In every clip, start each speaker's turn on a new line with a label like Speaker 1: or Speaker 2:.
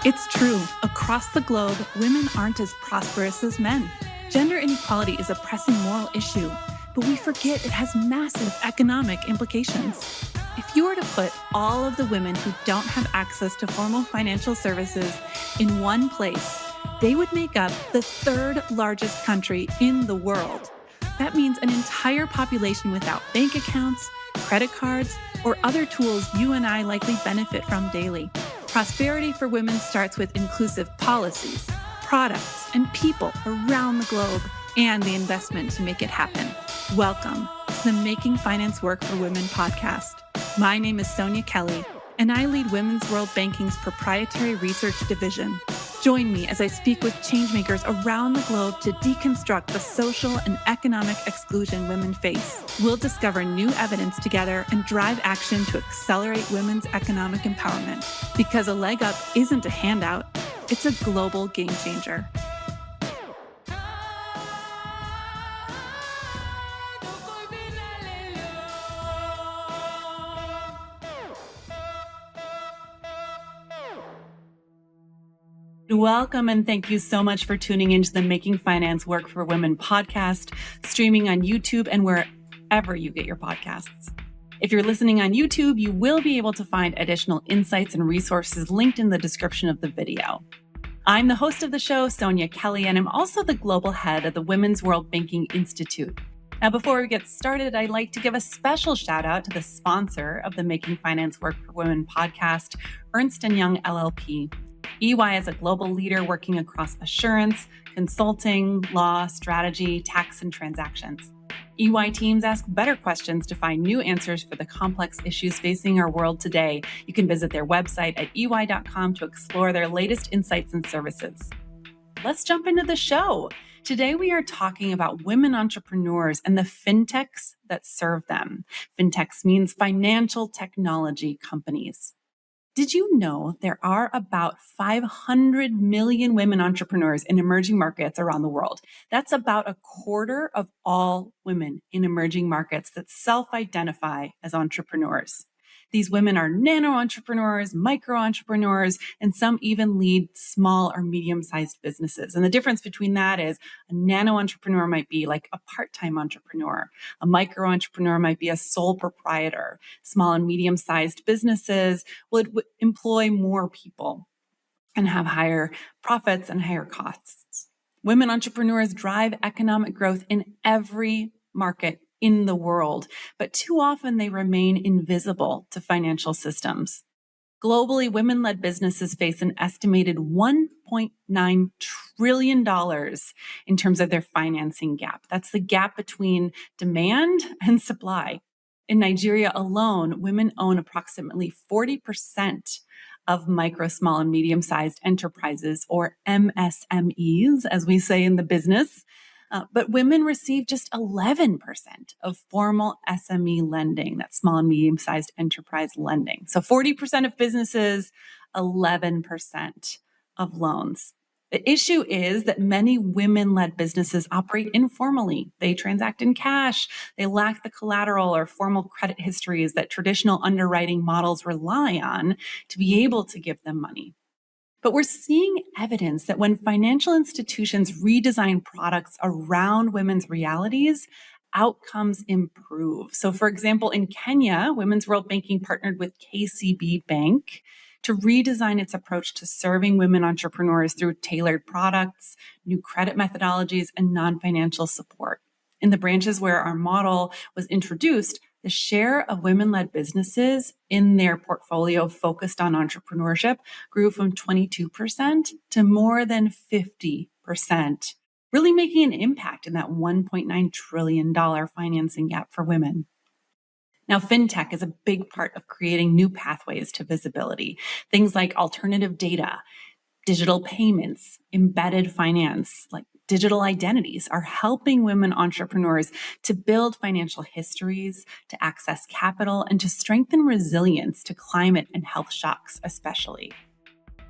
Speaker 1: It's true. Across the globe, women aren't as prosperous as men. Gender inequality is a pressing moral issue, but we forget it has massive economic implications. If you were to put all of the women who don't have access to formal financial services in one place, they would make up the third largest country in the world. That means an entire population without bank accounts, credit cards, or other tools you and I likely benefit from daily. Prosperity for women starts with inclusive policies, products, and people around the globe, and the investment to make it happen. Welcome to the Making Finance Work for Women podcast. My name is Sonja Kelly, and I lead Women's World Banking's proprietary research division. Join me as I speak with changemakers around the globe to deconstruct the social and economic exclusion women face. We'll discover new evidence together and drive action to accelerate women's economic empowerment. Because a leg up isn't a handout, it's a global game changer. Welcome and thank you so much for tuning into the Making Finance Work for Women podcast, streaming on YouTube and wherever you get your podcasts. If you're listening on YouTube, you will be able to find additional insights and resources linked in the description of the video. I'm the host of the show, Sonja Kelly, and I'm also the global head of the Women's World Banking Institute. Now, before we get started, I'd like to give a special shout out to the sponsor of the Making Finance Work for Women podcast, Ernst & Young LLP. EY is a global leader working across assurance, consulting, law, strategy, tax, and transactions. EY teams ask better questions to find new answers for the complex issues facing our world today. You can visit their website at ey.com to explore their latest insights and services. Let's jump into the show. Today, we are talking about women entrepreneurs and the Fintechs that serve them. Fintechs means financial technology companies. Did you know there are about 500 million women entrepreneurs in emerging markets around the world? That's about a quarter of all women in emerging markets that self-identify as entrepreneurs. These women are nano entrepreneurs, micro entrepreneurs, and some even lead small or medium-sized businesses. And the difference between that is a nano entrepreneur might be like a part-time entrepreneur. A micro entrepreneur might be a sole proprietor. Small and medium-sized businesses would employ more people and have higher profits and higher costs. Women entrepreneurs drive economic growth in every market in the world, but too often they remain invisible to financial systems. Globally, women-led businesses face an estimated $1.9 trillion in terms of their financing gap. That's the gap between demand and supply. In Nigeria alone, women own approximately 40% of micro, small, and medium-sized enterprises, or MSMEs, as we say in the business. But women receive just 11% of formal SME lending, that's small and medium-sized enterprise lending. So 40% of businesses, 11% of loans. The issue is that many women-led businesses operate informally. They transact in cash. They lack the collateral or formal credit histories that traditional underwriting models rely on to be able to give them money. But we're seeing evidence that when financial institutions redesign products around women's realities, outcomes improve. So for example, in Kenya, Women's World Banking partnered with KCB Bank to redesign its approach to serving women entrepreneurs through tailored products, new credit methodologies, and non-financial support. In the branches where our model was introduced, the share of women-led businesses in their portfolio focused on entrepreneurship grew from 22% to more than 50%, really making an impact in that $1.9 trillion financing gap for women. Now, Fintech is a big part of creating new pathways to visibility. Things like alternative data, digital payments, embedded finance, like digital identities are helping women entrepreneurs to build financial histories, to access capital, and to strengthen resilience to climate and health shocks, especially.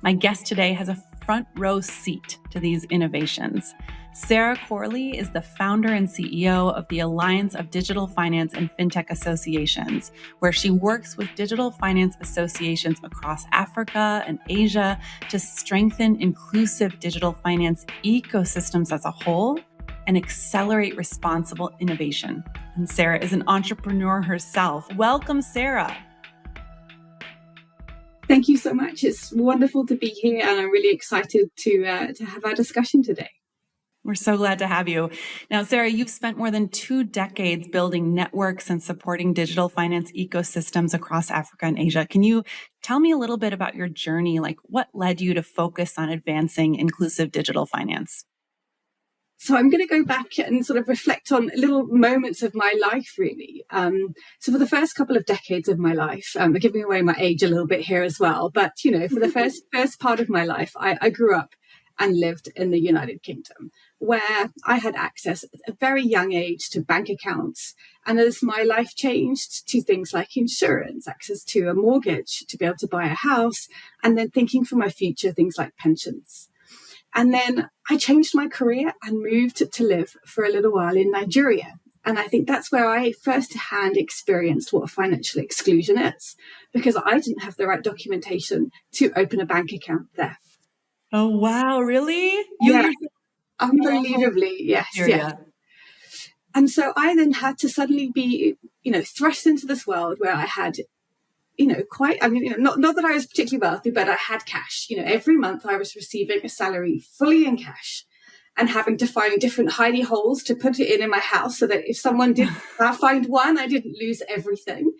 Speaker 1: My guest today has a front row seat to these innovations. Sarah Corley is the founder and CEO of the Alliance of Digital Finance and Fintech Associations, where she works with digital finance associations across Africa and Asia to strengthen inclusive digital finance ecosystems as a whole and accelerate responsible innovation. And Sarah is an entrepreneur herself. Welcome, Sarah.
Speaker 2: Thank you so much. It's wonderful to be here, and I'm really excited to have our discussion today.
Speaker 1: We're so glad to have you. Now, Sarah, you've spent more than 2 decades building networks and supporting digital finance ecosystems across Africa and Asia. Can you tell me a little bit about your journey? Like, what led you to focus on advancing inclusive digital finance?
Speaker 2: So I'm going to go back and sort of reflect on little moments of my life, really. So for the first couple of decades of my life, I'm giving away my age a little bit here as well. But, for the first part of my life, I grew up and lived in the United Kingdom, where I had access at a very young age to bank accounts. And as my life changed to things like insurance, access to a mortgage to be able to buy a house, and then thinking for my future, things like pensions. And then I changed my career and moved to live for a little while in Nigeria. And I think that's where I firsthand experienced what financial exclusion is, because I didn't have the right documentation to open a bank account there.
Speaker 1: Oh, wow. Really?
Speaker 2: Yeah, unbelievably. Yes. Yeah. And so I then had to suddenly be, thrust into this world where I had, not that I was particularly wealthy, but I had cash. Every month I was receiving a salary fully in cash and having to find different hidey holes to put it in my house so that if someone did find one, I didn't lose everything.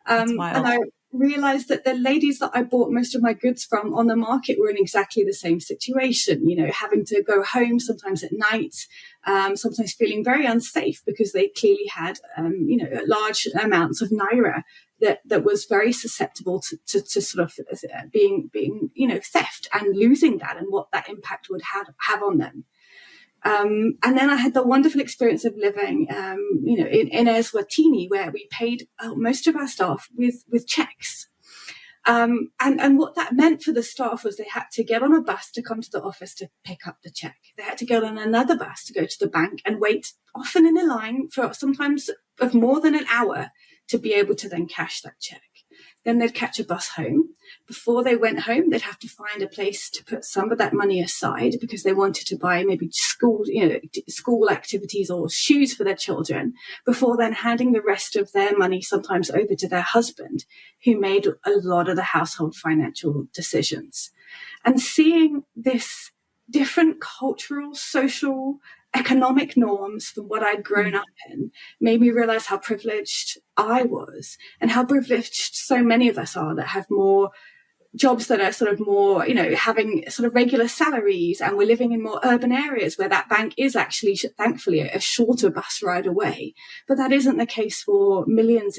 Speaker 2: And I realized that the ladies that I bought most of my goods from on the market were in exactly the same situation, having to go home sometimes at night, sometimes feeling very unsafe because they clearly had, large amounts of naira that was very susceptible to sort of being, theft and losing that and what that impact would have on them. And then I had the wonderful experience of living, in Eswatini, where we paid most of our staff with checks. And what that meant for the staff was they had to get on a bus to come to the office to pick up the check. They had to get on another bus to go to the bank and wait, often in a line for sometimes of more than an hour, to be able to then cash that check. Then they'd catch a bus home. Before they went home, they'd have to find a place to put some of that money aside because they wanted to buy maybe school activities or shoes for their children, before then handing the rest of their money sometimes over to their husband, who made a lot of the household financial decisions. And seeing this different cultural, social, economic norms from what I'd grown up in made me realize how privileged I was and how privileged so many of us are that have more jobs that are sort of more, having sort of regular salaries, and we're living in more urban areas where that bank is actually, thankfully, a shorter bus ride away. But that isn't the case for millions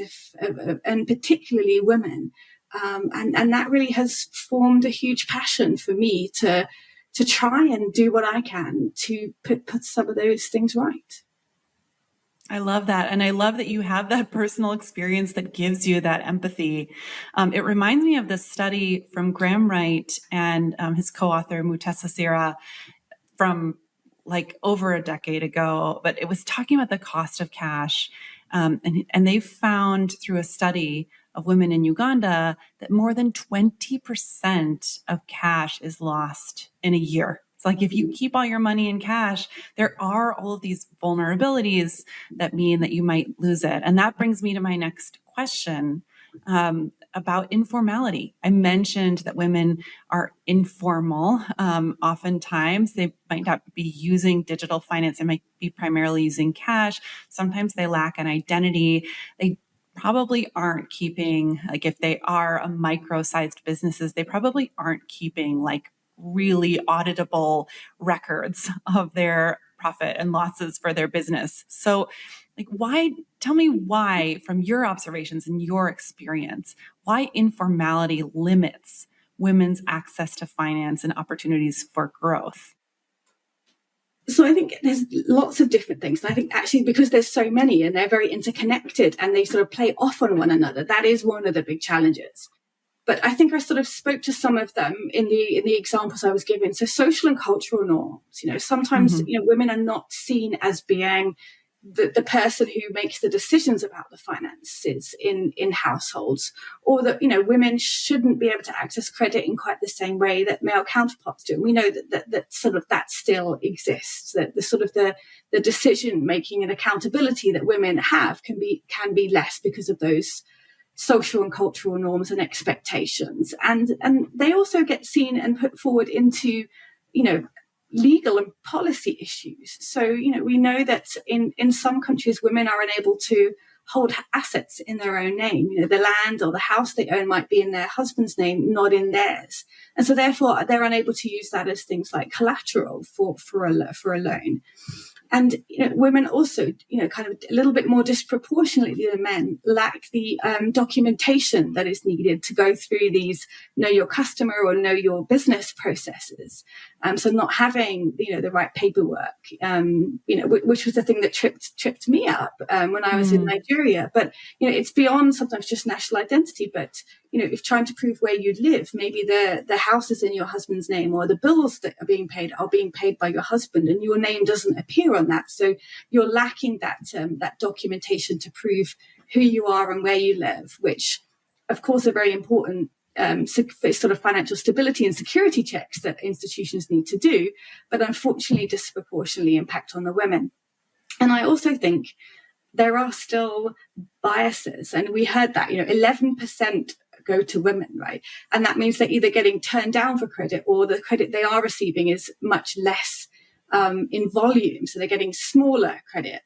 Speaker 2: and particularly women. And that really has formed a huge passion for me to try and do what I can to put some of those things right.
Speaker 1: I love that. And I love that you have that personal experience that gives you that empathy. It reminds me of this study from Graham Wright and his co-author, Mutesa Sira, from like over a decade ago, but it was talking about the cost of cash. And they found through a study of women in Uganda that more than 20% of cash is lost in a year. It's like if you keep all your money in cash, there are all of these vulnerabilities that mean that you might lose it. And that brings me to my next question about informality. I mentioned that women are informal. Oftentimes, they might not be using digital finance. They might be primarily using cash. Sometimes they lack an identity. They probably aren't keeping, like if they are a micro-sized businesses, they probably aren't keeping like really auditable records of their profit and losses for their business. So tell me why, from your observations and your experience, why informality limits women's access to finance and opportunities for growth?
Speaker 2: So I think there's lots of different things. And I think actually because there's so many and they're very interconnected and they sort of play off on one another, that is one of the big challenges. But I think I sort of spoke to some of them in the examples I was given. So social and cultural norms, sometimes, women are not seen as being the person who makes the decisions about the finances in households, or that, women shouldn't be able to access credit in quite the same way that male counterparts do. And we know that sort of that still exists, that the sort of the decision making and accountability that women have can be less because of those social and cultural norms and expectations. And they also get seen and put forward into, legal and policy issues. So, we know that in some countries, women are unable to hold assets in their own name. The land or the house they own might be in their husband's name, not in theirs. And so therefore they're unable to use that as things like collateral for a loan. And women also, kind of a little bit more disproportionately than men, lack the documentation that is needed to go through these know your customer or know your business processes. So not having, the right paperwork, which was the thing that tripped me up when I was in Nigeria. But, it's beyond sometimes just national identity. But, if trying to prove where you live, maybe the house is in your husband's name, or the bills that are being paid by your husband, and your name doesn't appear on that. So you're lacking that documentation to prove who you are and where you live, which, of course, are very important sort of financial stability and security checks that institutions need to do, but unfortunately disproportionately impact on the women. And I also think there are still biases, and we heard that 11% go to women, right? And that means they're either getting turned down for credit, or the credit they are receiving is much less in volume. So they're getting smaller credit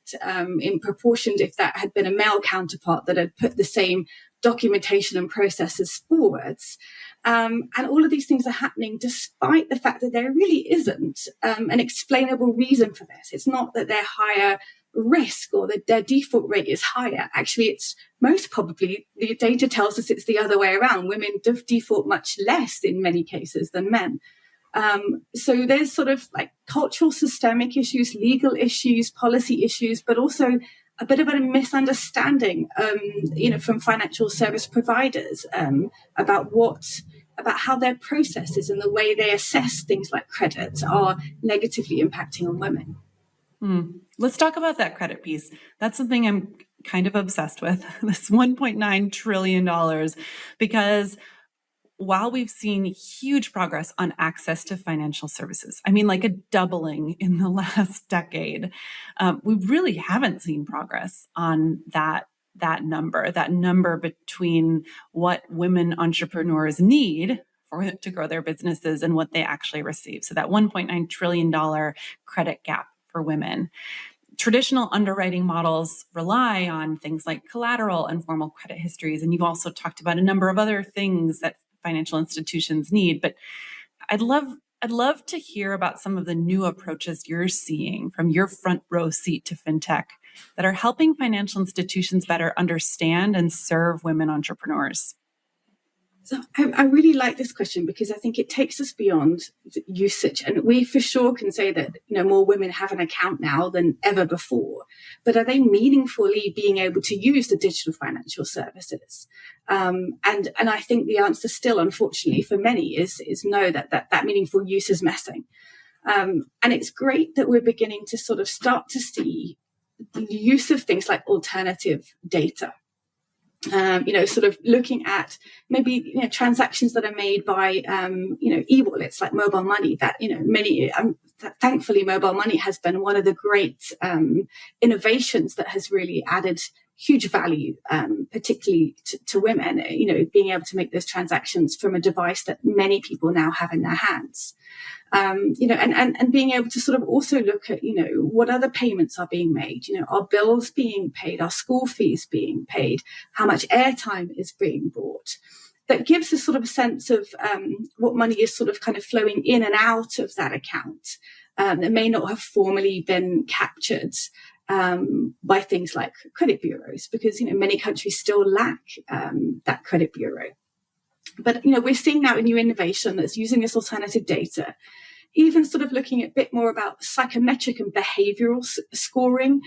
Speaker 2: in proportion if that had been a male counterpart that had put the same documentation and processes forwards. And all of these things are happening despite the fact that there really isn't an explainable reason for this. It's not that they're higher risk or that their default rate is higher. Actually, it's most probably, the data tells us it's the other way around. Women default much less in many cases than men. So there's sort of like cultural systemic issues, legal issues, policy issues, but also a bit of a misunderstanding, from financial service providers about how their processes and the way they assess things like credit are negatively impacting on women.
Speaker 1: Let's talk about that credit piece. That's something I'm kind of obsessed with, this $1.9 trillion, because while we've seen huge progress on access to financial services, I mean, like a doubling in the last decade, we really haven't seen progress on that number between what women entrepreneurs need to grow their businesses and what they actually receive. So that $1.9 trillion credit gap for women. Traditional underwriting models rely on things like collateral and formal credit histories. And you've also talked about a number of other things that financial institutions need. But I'd love to hear about some of the new approaches you're seeing from your front row seat to fintech that are helping financial institutions better understand and serve women entrepreneurs.
Speaker 2: So I really like this question because I think it takes us beyond usage. And we for sure can say that, more women have an account now than ever before. But are they meaningfully being able to use the digital financial services? And I think the answer still, unfortunately, for many is no, that meaningful use is missing. And it's great that we're beginning to sort of start to see the use of things like alternative data. Sort of looking at maybe, transactions that are made by, e-wallets like mobile money that, thankfully mobile money has been one of the great innovations that has really added huge value, particularly to women, being able to make those transactions from a device that many people now have in their hands. And being able to sort of also look at, what other payments are being made, are bills being paid, are school fees being paid, how much airtime is being bought. That gives us sort of a sense of what money is sort of kind of flowing in and out of that account that may not have formally been captured by things like credit bureaus, because, many countries still lack that credit bureau. But, we're seeing now a new innovation that's using this alternative data even sort of looking a bit more about psychometric and behavioral scoring,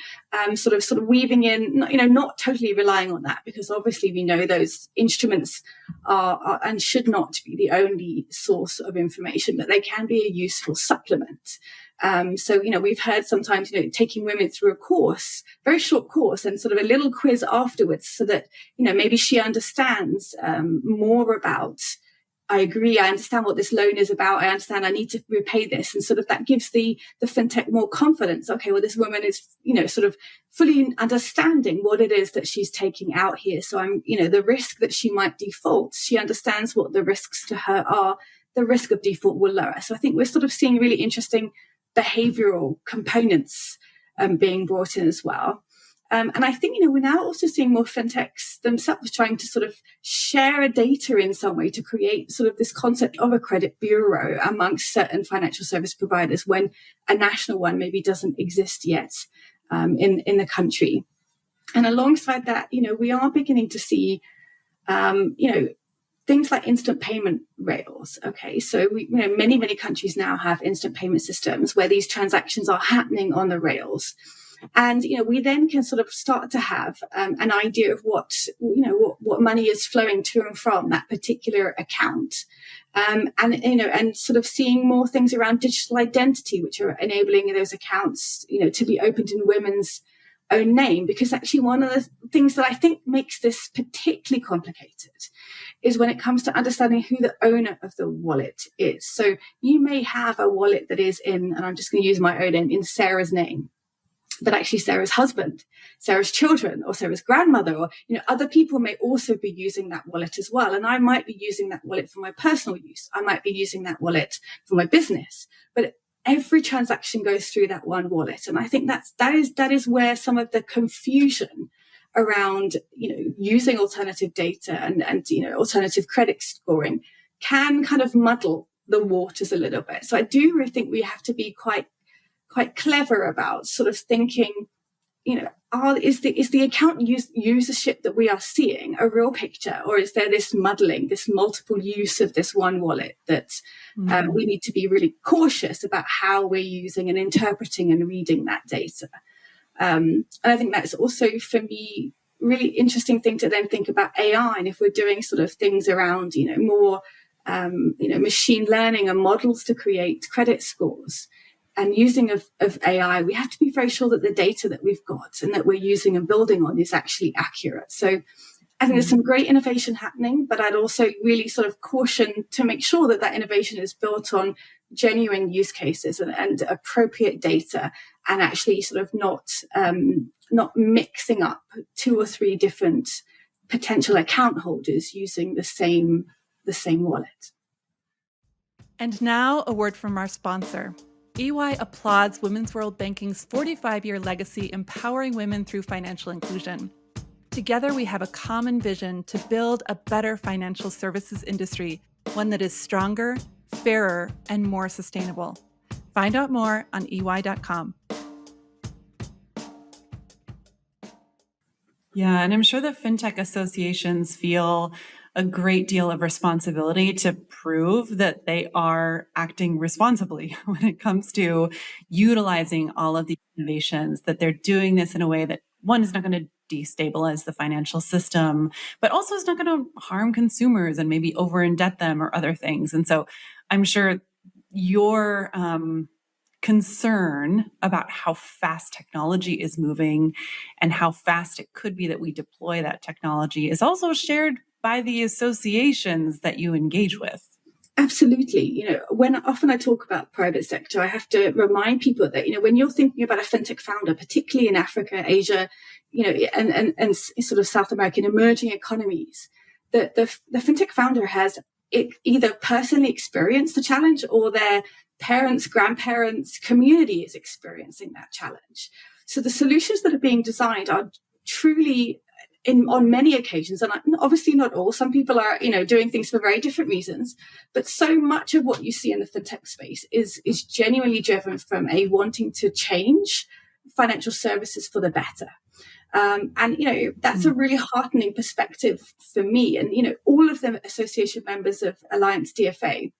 Speaker 2: sort of weaving in, not totally relying on that, because obviously we know those instruments are and should not be the only source of information, but they can be a useful supplement. So, we've heard sometimes, taking women through a course, very short course, and sort of a little quiz afterwards so that, maybe she understands more about, I agree, I understand what this loan is about, I understand I need to repay this. And sort of that gives the fintech more confidence. Okay, well, this woman is, sort of fully understanding what it is that she's taking out here. So I'm, the risk that she might default, she understands what the risks to her are. The risk of default will lower. So I think we're sort of seeing really interesting behavioral components being brought in as well. And I think, we're now also seeing more fintechs themselves trying to sort of share data in some way to create sort of this concept of a credit bureau amongst certain financial service providers when a national one maybe doesn't exist yet in the country. And alongside that, we are beginning to see, things like instant payment rails. Okay, so many countries now have instant payment systems where these transactions are happening on the rails. And, we then can sort of start to have an idea of what money is flowing to and from that particular account. And sort of seeing more things around digital identity, which are enabling those accounts, to be opened in women's own name. Because actually one of the things that I think makes this particularly complicated is when it comes to understanding who the owner of the wallet is. So you may have a wallet that is in, and I'm just going to use my own name, in Sarah's name, but actually Sarah's husband, Sarah's children, or Sarah's grandmother, or other people may also be using that wallet as well. And I might be using that wallet for my personal use. I might be using that wallet for my business. But every transaction goes through that one wallet. And I think that is where some of the confusion around using alternative data and alternative credit scoring can kind of muddle the waters a little bit. So I do really think we have to be quite clever about sort of thinking, is the account usership that we are seeing a real picture, or is there this muddling, this multiple use of this one wallet that we need to be really cautious about how we're using and interpreting and reading that data. And I think that's also, for me, really interesting thing to then think about AI. And if we're doing sort of things around, more, machine learning and models to create credit scores, and using of AI, we have to be very sure that the data that we've got and that we're using and building on is actually accurate. So I think there's some great innovation happening, but I'd also really sort of caution to make sure that innovation is built on genuine use cases and appropriate data, and actually sort of not mixing up 2 or 3 different potential account holders using the same wallet.
Speaker 1: And now a word from our sponsor. EY applauds Women's World Banking's 45-year legacy empowering women through financial inclusion. Together, we have a common vision to build a better financial services industry, one that is stronger, fairer, and more sustainable. Find out more on ey.com. Yeah, and I'm sure the fintech associations feel a great deal of responsibility to prove that they are acting responsibly when it comes to utilizing all of these innovations, that they're doing this in a way that, one, is not going to destabilize the financial system, but also is not going to harm consumers and maybe over-indebt them or other things. And so I'm sure your concern about how fast technology is moving and how fast it could be that we deploy that technology is also shared by the associations that you engage with.
Speaker 2: Absolutely. When often I talk about private sector, I have to remind people that, when you're thinking about a fintech founder, particularly in Africa, Asia, and sort of South American emerging economies, the fintech founder has either personally experienced the challenge or their parents, grandparents, community is experiencing that challenge. So the solutions that are being designed are truly on many occasions, and obviously not all, some people are, doing things for very different reasons, but so much of what you see in the fintech space is genuinely driven from a wanting to change financial services for the better. And that's a really heartening perspective for me. And, all of the association members of Alliance DFA,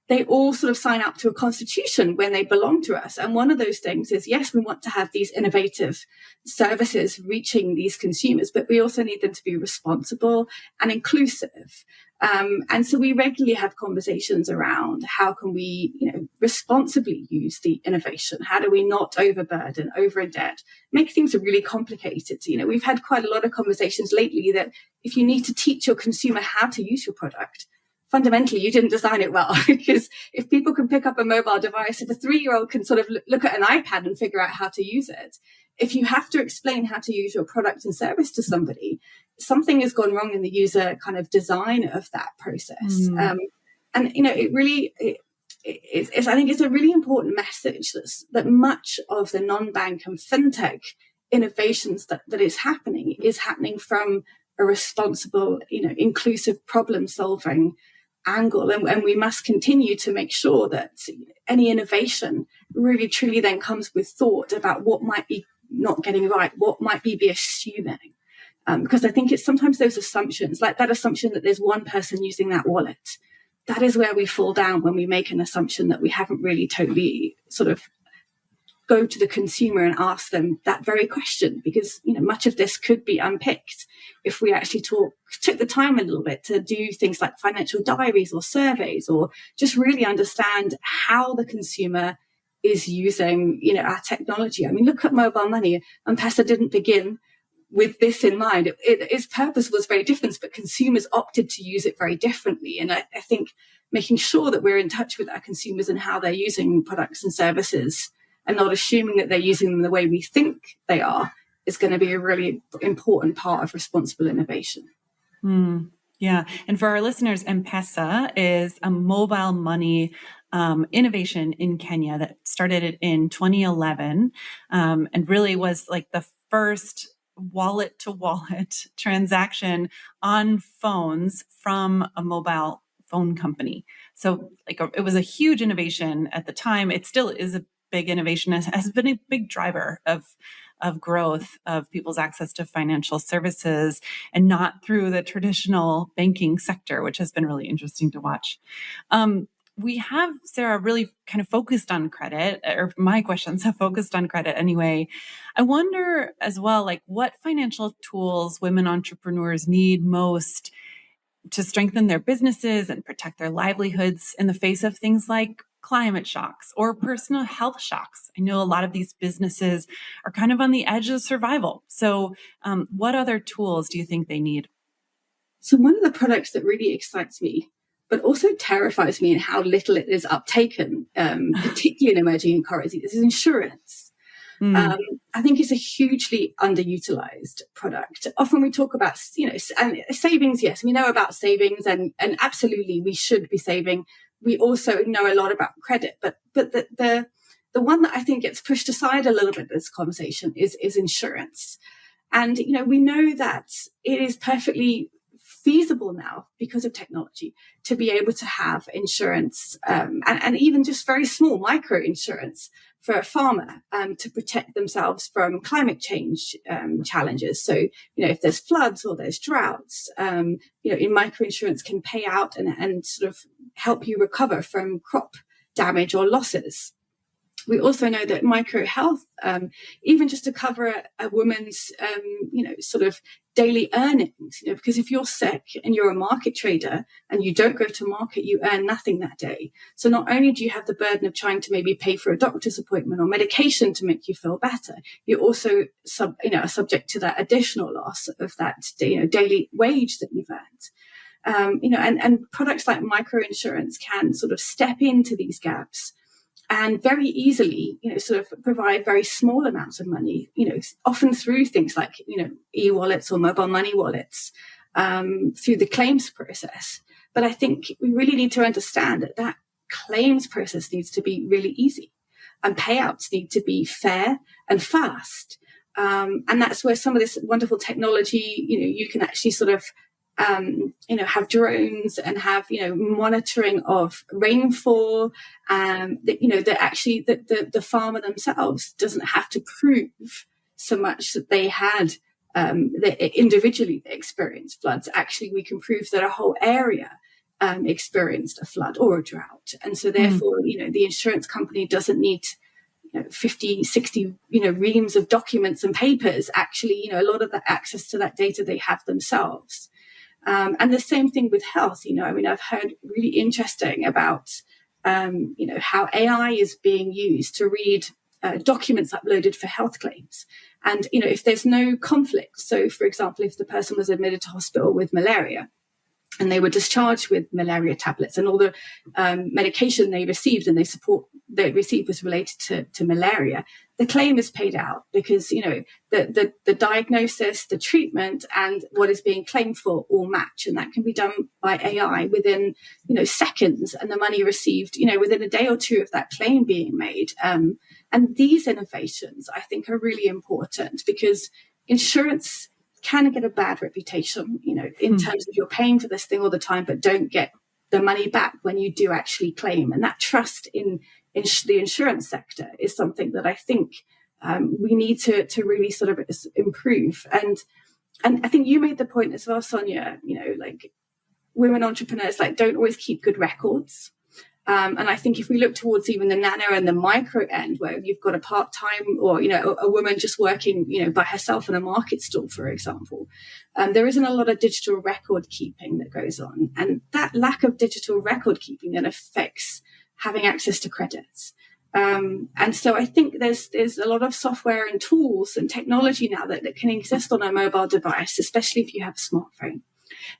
Speaker 2: they all sort of sign up to a constitution when they belong to us. And one of those things is, yes, we want to have these innovative services reaching these consumers, but we also need them to be responsible and inclusive. And so we regularly have conversations around how can we, responsibly use the innovation? How do we not overburden, over-indebt, make things really complicated? We've had quite a lot of conversations lately that if you need to teach your consumer how to use your product, fundamentally, you didn't design it well, because if people can pick up a mobile device, if a 3-year-old can sort of look at an iPad and figure out how to use it, if you have to explain how to use your product and service to somebody, something has gone wrong in the user kind of design of that process. It really, I think it's a really important message that much of the non-bank and fintech innovations that is happening from a responsible, inclusive problem solving angle. And we must continue to make sure that any innovation really truly then comes with thought about what might be not getting right, what might be assuming. Because I think it's sometimes those assumptions, like that assumption that there's one person using that wallet, that is where we fall down when we make an assumption that we haven't really totally sort of go to the consumer and ask them that very question, because much of this could be unpicked if we actually took the time a little bit to do things like financial diaries or surveys, or just really understand how the consumer is using our technology. I mean, look at mobile money. M-Pesa didn't begin with this in mind. Its purpose was very different, but consumers opted to use it very differently. And I think making sure that we're in touch with our consumers and how they're using products and services, and not assuming that they're using them the way we think they are, is going to be a really important part of responsible innovation.
Speaker 1: Yeah. And for our listeners, M-Pesa is a mobile money innovation in Kenya that started in 2011 and really was like the first wallet-to-wallet transaction on phones from a mobile phone company. So it was a huge innovation at the time. It still is a big innovation, has been a big driver of growth of people's access to financial services, and not through the traditional banking sector, which has been really interesting to watch. We have, Sarah, really kind of focused on credit, or my questions have focused on credit anyway. I wonder as well, what financial tools women entrepreneurs need most to strengthen their businesses and protect their livelihoods in the face of things like climate shocks or personal health shocks. I know a lot of these businesses are kind of on the edge of survival. So what other tools do you think they need?
Speaker 2: So one of the products that really excites me, but also terrifies me in how little it is uptaken, particularly in emerging economies, is insurance. I think it's a hugely underutilized product. Often we talk about, and savings. Yes, we know about savings, and absolutely we should be saving. We also know a lot about credit, but the one that I think gets pushed aside a little bit in this conversation is insurance. And we know that it is perfectly feasible now, because of technology, to be able to have insurance and even just very small micro insurance for a farmer to protect themselves from climate change challenges. So, if there's floods or there's droughts, in micro insurance can pay out and sort of help you recover from crop damage or losses. We also know that micro health, even just to cover a woman's, sort of daily earnings, because if you're sick and you're a market trader and you don't go to market, you earn nothing that day. So not only do you have the burden of trying to maybe pay for a doctor's appointment or medication to make you feel better, you're also subject to that additional loss of that, daily wage that you've earned. And products like micro insurance can sort of step into these gaps and very easily, sort of provide very small amounts of money, often through things like, e-wallets or mobile money wallets, through the claims process. But I think we really need to understand that claims process needs to be really easy, and payouts need to be fair and fast. And that's where some of this wonderful technology, you can actually sort of have drones and have, monitoring of rainfall, that actually the farmer themselves doesn't have to prove so much that they had, individually experienced floods. Actually, we can prove that a whole area experienced a flood or a drought. And so therefore, the insurance company doesn't need 50, 60, reams of documents and papers. Actually, a lot of the access to that data they have themselves. And the same thing with health. I've heard really interesting about, how AI is being used to read documents uploaded for health claims. And, if there's no conflict, so for example, if the person was admitted to hospital with malaria and they were discharged with malaria tablets and all the medication they received and they received was related to malaria, the claim is paid out because, the diagnosis, the treatment and what is being claimed for all match. And that can be done by AI within, seconds, and the money received, within a day or two of that claim being made. And these innovations, I think, are really important because insurance can get a bad reputation, in terms of you're paying for this thing all the time, but don't get the money back when you do actually claim. And that trust in the insurance sector is something that I think we need to really sort of improve. And I think you made the point as well, Sonja, like women entrepreneurs don't always keep good records. And I think if we look towards even the nano and the micro end, where you've got a part-time or, a woman just working, by herself in a market stall, for example, there isn't a lot of digital record keeping that goes on. And that lack of digital record keeping then affects having access to credits. And so I think there's a lot of software and tools and technology now that can exist on a mobile device, especially if you have a smartphone,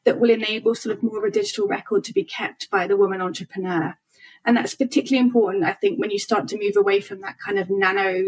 Speaker 2: that will enable sort of more of a digital record to be kept by the woman entrepreneur. And that's particularly important, I think, when you start to move away from that kind of nano,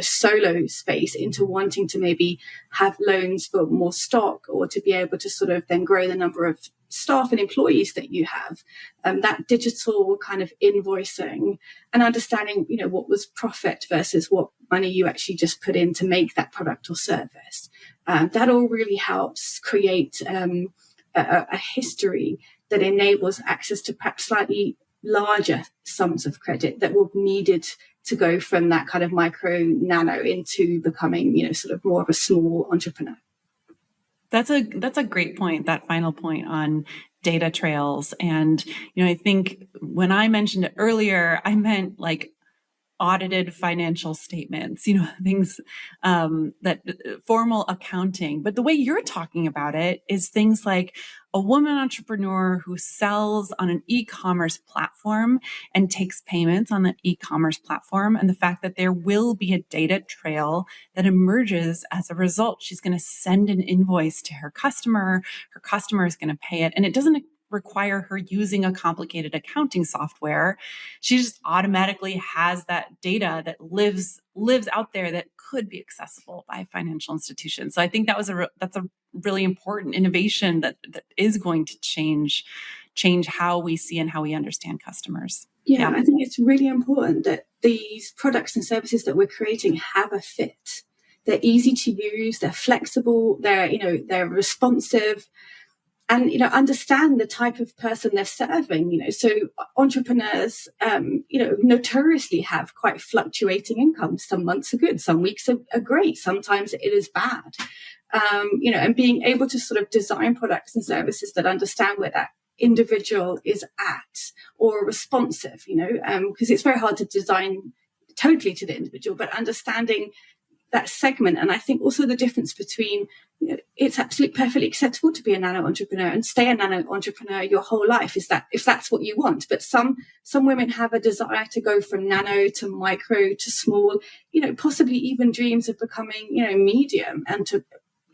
Speaker 2: solo space into wanting to maybe have loans for more stock or to be able to sort of then grow the number of staff and employees that you have. That digital kind of invoicing and understanding, what was profit versus what money you actually just put in to make that product or service. That all really helps create a history that enables access to perhaps slightly larger sums of credit that will be needed to go from that kind of micro nano into becoming, sort of more of a small entrepreneur.
Speaker 1: That's a great point, that final point on data trails. And, I think when I mentioned it earlier, I meant like audited financial statements, things that formal accounting. But the way you're talking about it is things like a woman entrepreneur who sells on an e-commerce platform and takes payments on the e-commerce platform, and the fact that there will be a data trail that emerges as a result. She's going to send an invoice to her customer is going to pay it, and it doesn't require her using a complicated accounting software. She just automatically has that data that lives out there that could be accessible by financial institutions. So I think that's a really important innovation that is going to change how we see and how we understand customers.
Speaker 2: Yeah, I think it's really important that these products and services that we're creating have a fit. They're easy to use, they're flexible, they're responsive, and, understand the type of person they're serving, So entrepreneurs, notoriously have quite fluctuating incomes. Some months are good, some weeks are great, sometimes it is bad. And being able to sort of design products and services that understand where that individual is at or responsive, because it's very hard to design totally to the individual, but understanding that segment. And I think also the difference between, it's absolutely perfectly acceptable to be a nano entrepreneur and stay a nano entrepreneur your whole life, is that if that's what you want. But some women have a desire to go from nano to micro to small, possibly even dreams of becoming, medium, and to,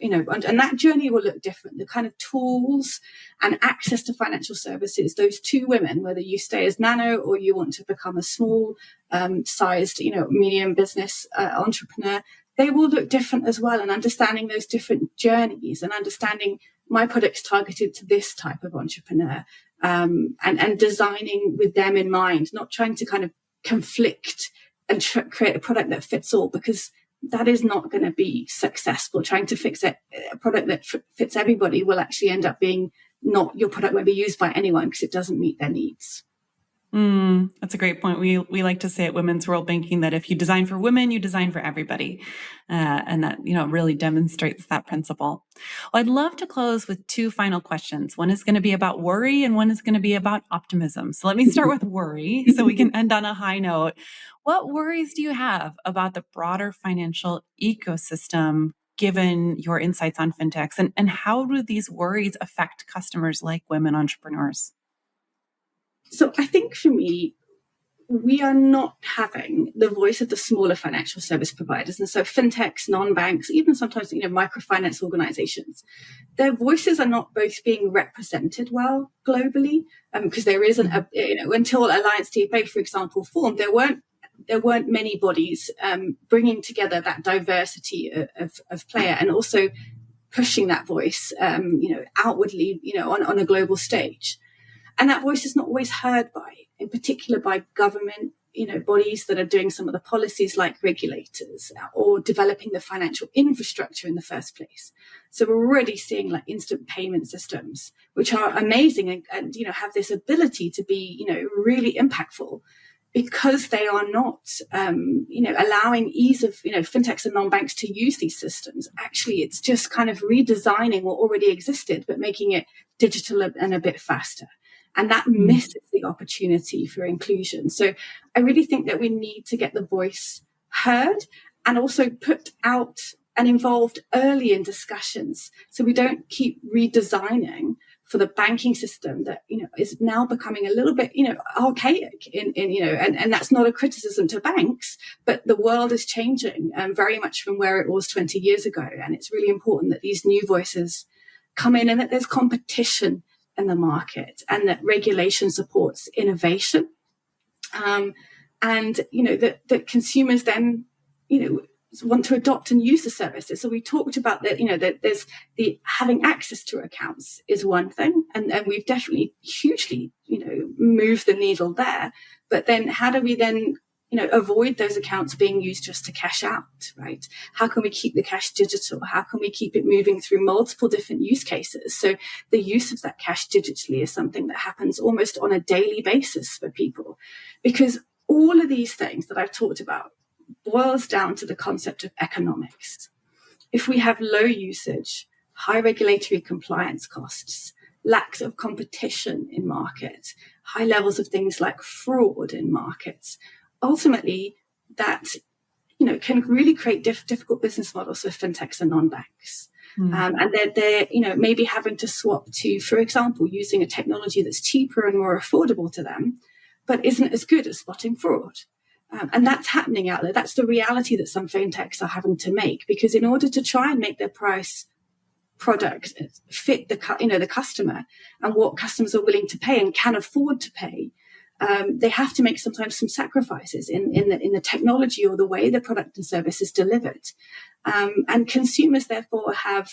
Speaker 2: and that journey will look different. The kind of tools and access to financial services, those two women, whether you stay as nano or you want to become a small sized, medium business entrepreneur, they will look different as well. And understanding those different journeys and understanding my product's targeted to this type of entrepreneur, and designing with them in mind, not trying to kind of conflict and create a product that fits all, because that is not going to be successful. Trying to fix a product that fits everybody will actually end up being not, your product won't be used by anyone because it doesn't meet their needs.
Speaker 1: That's a great point. We like to say at Women's World Banking that if you design for women, you design for everybody. And that, really demonstrates that principle. Well, I'd love to close with two final questions. One is going to be about worry and one is going to be about optimism. So let me start with worry so we can end on a high note. What worries do you have about the broader financial ecosystem given your insights on fintechs? And how do these worries affect customers like women entrepreneurs?
Speaker 2: So I think for me, we are not having the voice of the smaller financial service providers. And so fintechs, non-banks, even sometimes, microfinance organizations, their voices are not both being represented well globally, because there isn't until Alliance TFA, for example, formed, there weren't many bodies bringing together that diversity of player and also pushing that voice, outwardly, on a global stage. And that voice is not always heard by, in particular by government, bodies that are doing some of the policies like regulators or developing the financial infrastructure in the first place. So we're already seeing like instant payment systems, which are amazing and have this ability to be, really impactful because they are not, allowing ease of, fintechs and non-banks to use these systems. Actually, it's just kind of redesigning what already existed, but making it digital and a bit faster. And that misses the opportunity for inclusion. So I really think that we need to get the voice heard and also put out and involved early in discussions so we don't keep redesigning for the banking system that, is now becoming a little bit, archaic and that's not a criticism to banks, but the world is changing very much from where it was 20 years ago. And it's really important that these new voices come in and that there's competition in the market and that regulation supports innovation. And, that consumers then, want to adopt and use the services. So we talked about that, that there's the having access to accounts is one thing. And we've definitely hugely, moved the needle there. But then how do we then, avoid those accounts being used just to cash out, right? How can we keep the cash digital? How can we keep it moving through multiple different use cases? So the use of that cash digitally is something that happens almost on a daily basis for people, because all of these things that I've talked about boils down to the concept of economics. If we have low usage, high regulatory compliance costs, lack of competition in markets, high levels of things like fraud in markets, ultimately that can really create difficult business models for fintechs and non-banks. And they're maybe having to swap to, for example, using a technology that's cheaper and more affordable to them, but isn't as good at spotting fraud. And that's happening out there. That's the reality that some fintechs are having to make, because in order to try and make their price product fit the customer and what customers are willing to pay and can afford to pay, they have to make sometimes some sacrifices in the technology or the way the product and service is delivered. And consumers therefore have,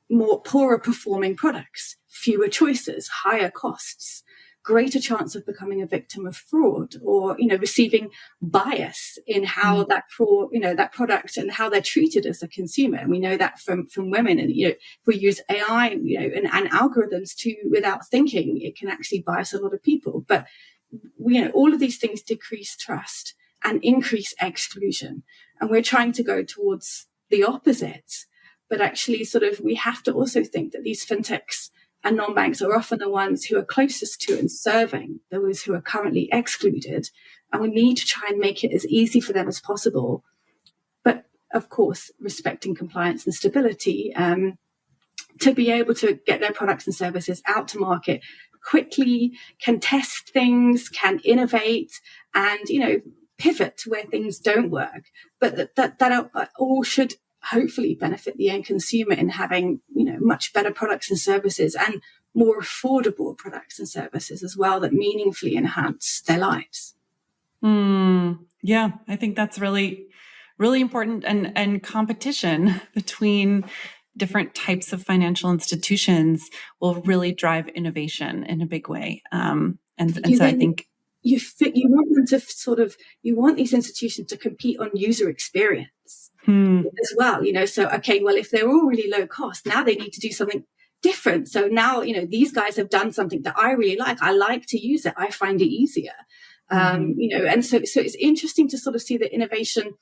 Speaker 2: more poorer performing products, fewer choices, higher costs, greater chance of becoming a victim of fraud or, receiving bias in how that fraud, that product and how they're treated as a consumer. And we know that from women. And, if we use AI, and algorithms without thinking, it can actually bias a lot of people. But, all of these things decrease trust and increase exclusion. And we're trying to go towards the opposite. But actually we have to also think that these fintechs and non-banks are often the ones who are closest to and serving those who are currently excluded. And we need to try and make it as easy for them as possible. But of course, respecting compliance and stability, to be able to get their products and services out to market quickly, can test things, can innovate and, pivot to where things don't work. But that all should hopefully benefit the end consumer in having, much better products and services and more affordable products and services as well that meaningfully enhance their lives.
Speaker 1: Yeah, I think that's really, really important. And competition between different types of financial institutions will really drive innovation in a big way. So I think
Speaker 2: you want them to you want these institutions to compete on user experience as well, so, okay, well, if they're all really low cost, now they need to do something different. So now, these guys have done something that I really like. I like to use it. I find it easier. And so it's interesting to sort of see the innovation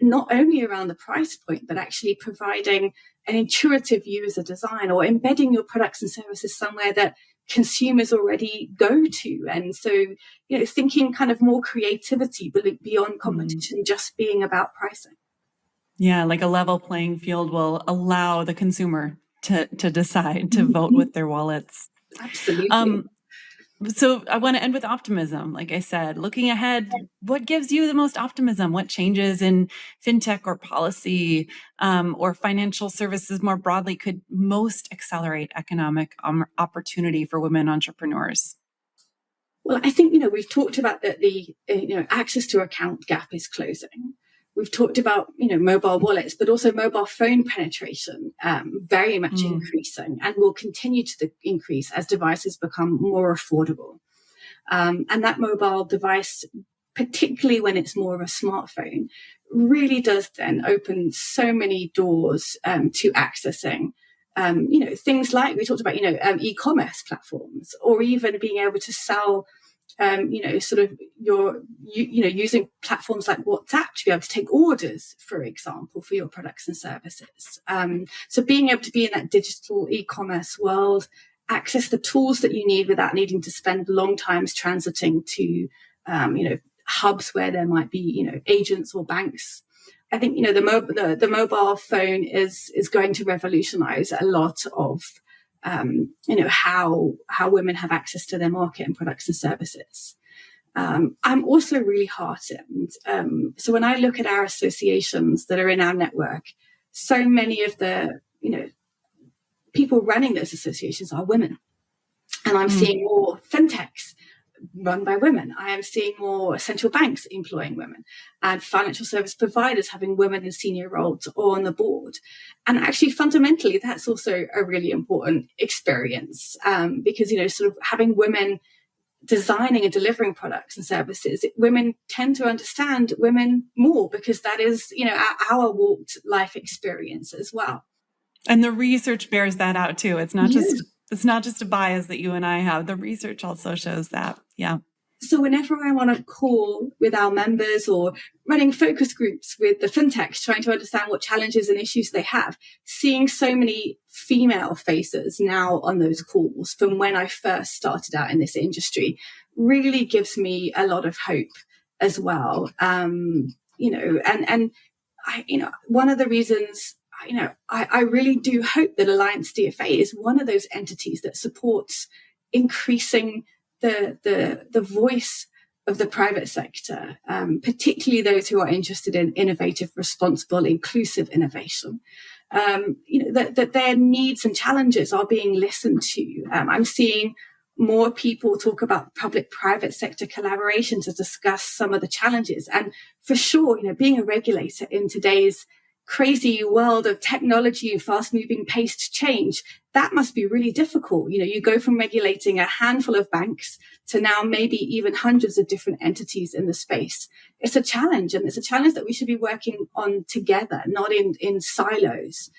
Speaker 2: not only around the price point, but actually providing an intuitive user design or embedding your products and services somewhere that consumers already go to. And so, thinking kind of more creativity beyond competition, just being about pricing.
Speaker 1: Yeah, like a level playing field will allow the consumer to decide to vote with their wallets.
Speaker 2: Absolutely.
Speaker 1: So I want to end with optimism. Like I said, looking ahead, what gives you the most optimism? What changes in fintech or policy or financial services more broadly could most accelerate economic opportunity for women entrepreneurs?
Speaker 2: Well, I think, we've talked about that the access to account gap is closing. We've talked about, mobile wallets, but also mobile phone penetration very much increasing and will continue to increase as devices become more affordable. And that mobile device, particularly when it's more of a smartphone, really does then open so many doors to accessing, things like we talked about, e-commerce platforms, or even being able to sell using platforms like WhatsApp to be able to take orders, for example, for your products and services. So being able to be in that digital e-commerce world, access the tools that you need without needing to spend long times transiting to, hubs where there might be, agents or banks. I think, the mobile phone is going to revolutionize a lot of how women have access to their market and products and services. I'm also really heartened. So when I look at our associations that are in our network, so many of the, people running those associations are women. And I'm seeing more fintechs run by women. I am seeing more central banks employing women and financial service providers having women in senior roles or on the board. And actually, fundamentally, that's also a really important experience because, sort of having women designing and delivering products and services, women tend to understand women more because that is, our walked life experience as well.
Speaker 1: And the research bears that out too. It's not just a bias that you and I have. The research also shows that. Yeah.
Speaker 2: So whenever I want to call with our members or running focus groups with the fintechs, trying to understand what challenges and issues they have, seeing so many female faces now on those calls from when I first started out in this industry really gives me a lot of hope as well. And I, one of the reasons, I really do hope that Alliance DFA is one of those entities that supports increasing the voice of the private sector, particularly those who are interested in innovative, responsible, inclusive innovation. That their needs and challenges are being listened to. I'm seeing more people talk about public-private sector collaboration to discuss some of the challenges. And for sure, being a regulator in today's crazy world of technology and fast-moving paced change, that must be really difficult. You go from regulating a handful of banks to now maybe even hundreds of different entities in the space. It's a challenge, and it's a challenge that we should be working on together, not in silos.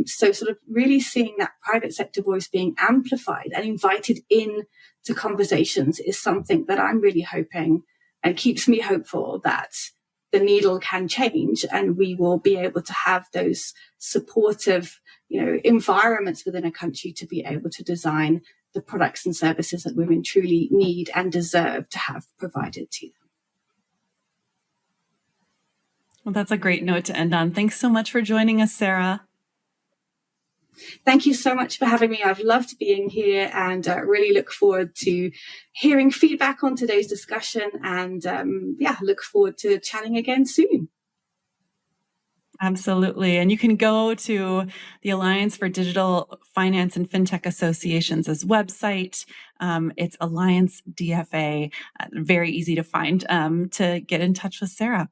Speaker 2: So sort of really seeing that private sector voice being amplified and invited in to conversations is something that I'm really hoping and keeps me hopeful that the needle can change and we will be able to have those supportive, environments within a country to be able to design the products and services that women truly need and deserve to have provided to them.
Speaker 1: Well, that's a great note to end on. Thanks so much for joining us, Sarah.
Speaker 2: Thank you so much for having me. I've loved being here and really look forward to hearing feedback on today's discussion and look forward to chatting again soon.
Speaker 1: Absolutely. And you can go to the Alliance for Digital Finance and Fintech Associations' website. It's Alliance DFA. Very easy to find to get in touch with Sarah.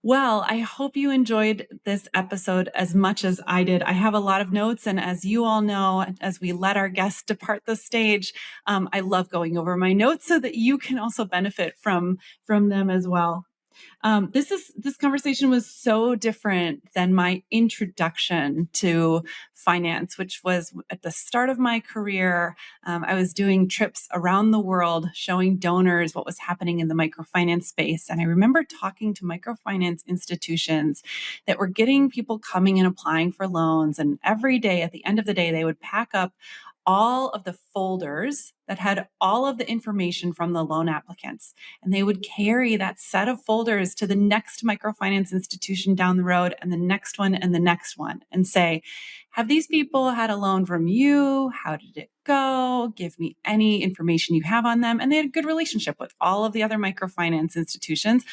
Speaker 1: Well, I hope you enjoyed this episode as much as I did. I have a lot of notes, and as you all know, as we let our guests depart the stage, I love going over my notes so that you can also benefit from them as well. This conversation was so different than my introduction to finance, which was at the start of my career. I was doing trips around the world, showing donors what was happening in the microfinance space. And I remember talking to microfinance institutions that were getting people coming and applying for loans. And every day, at the end of the day, they would pack up all of the folders that had all of the information from the loan applicants. And they would carry that set of folders to the next microfinance institution down the road and the next one and the next one and say, have these people had a loan from you? How did it go? Give me any information you have on them. And they had a good relationship with all of the other microfinance institutions,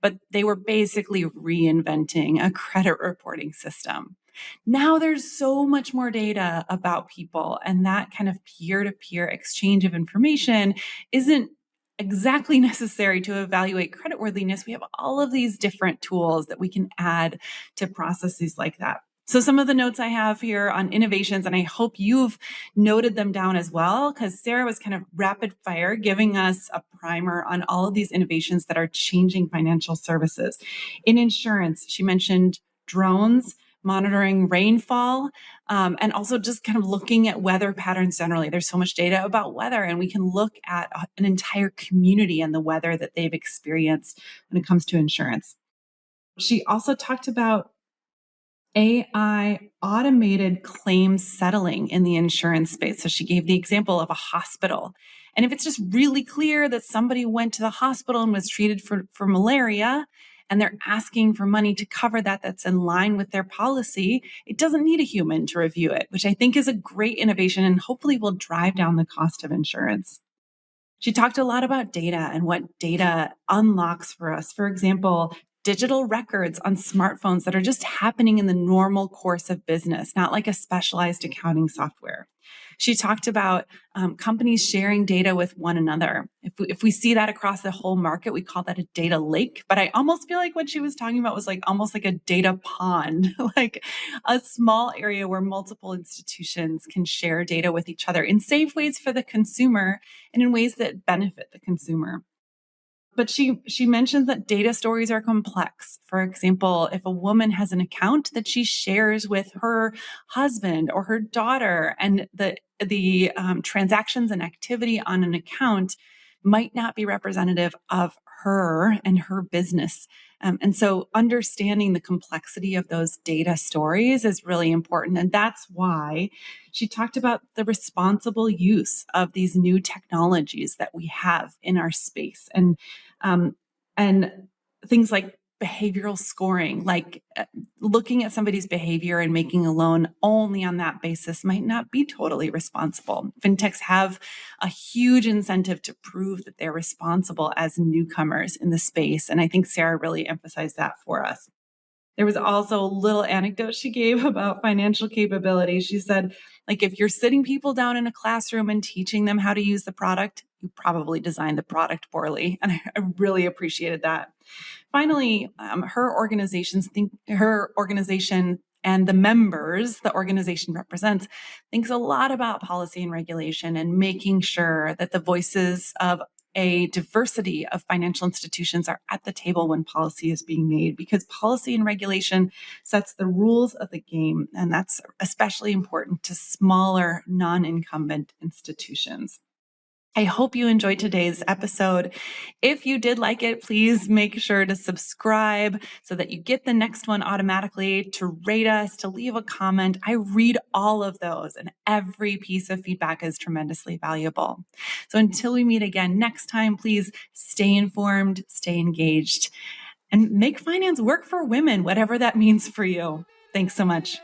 Speaker 1: but they were basically reinventing a credit reporting system. Now there's so much more data about people, and that kind of peer-to-peer exchange of information isn't exactly necessary to evaluate creditworthiness. We have all of these different tools that we can add to processes like that. So some of the notes I have here on innovations, and I hope you've noted them down as well, because Sarah was kind of rapid fire giving us a primer on all of these innovations that are changing financial services. In insurance, she mentioned drones, monitoring rainfall, and also just kind of looking at weather patterns generally. There's so much data about weather, and we can look at an entire community and the weather that they've experienced when it comes to insurance. She also talked about AI automated claims settling in the insurance space. So she gave the example of a hospital. And if it's just really clear that somebody went to the hospital and was treated for malaria, and they're asking for money to cover that that's in line with their policy, it doesn't need a human to review it, which I think is a great innovation and hopefully will drive down the cost of insurance. She talked a lot about data and what data unlocks for us. For example, digital records on smartphones that are just happening in the normal course of business, not like a specialized accounting software. She talked about companies sharing data with one another. If we see that across the whole market, we call that a data lake. But I almost feel like what she was talking about was like almost like a data pond, like a small area where multiple institutions can share data with each other in safe ways for the consumer and in ways that benefit the consumer. But she mentions that data stories are complex. For example, if a woman has an account that she shares with her husband or her daughter, and the transactions and activity on an account might not be representative of her and her business. And so understanding the complexity of those data stories is really important. And that's why she talked about the responsible use of these new technologies that we have in our space, and things like behavioral scoring, like looking at somebody's behavior and making a loan only on that basis might not be totally responsible. Fintechs have a huge incentive to prove that they're responsible as newcomers in the space. And I think Sarah really emphasized that for us. There was also a little anecdote she gave about financial capability. She said, like, if you're sitting people down in a classroom and teaching them how to use the product, you probably designed the product poorly. And I really appreciated that. Finally, her organization and the members the organization represents thinks a lot about policy and regulation and making sure that the voices of a diversity of financial institutions are at the table when policy is being made, because policy and regulation sets the rules of the game. And that's especially important to smaller non-incumbent institutions. I hope you enjoyed today's episode. If you did like it, please make sure to subscribe so that you get the next one automatically, to rate us, to leave a comment. I read all of those, and every piece of feedback is tremendously valuable. So until we meet again next time, please stay informed, stay engaged, and make finance work for women, whatever that means for you. Thanks so much.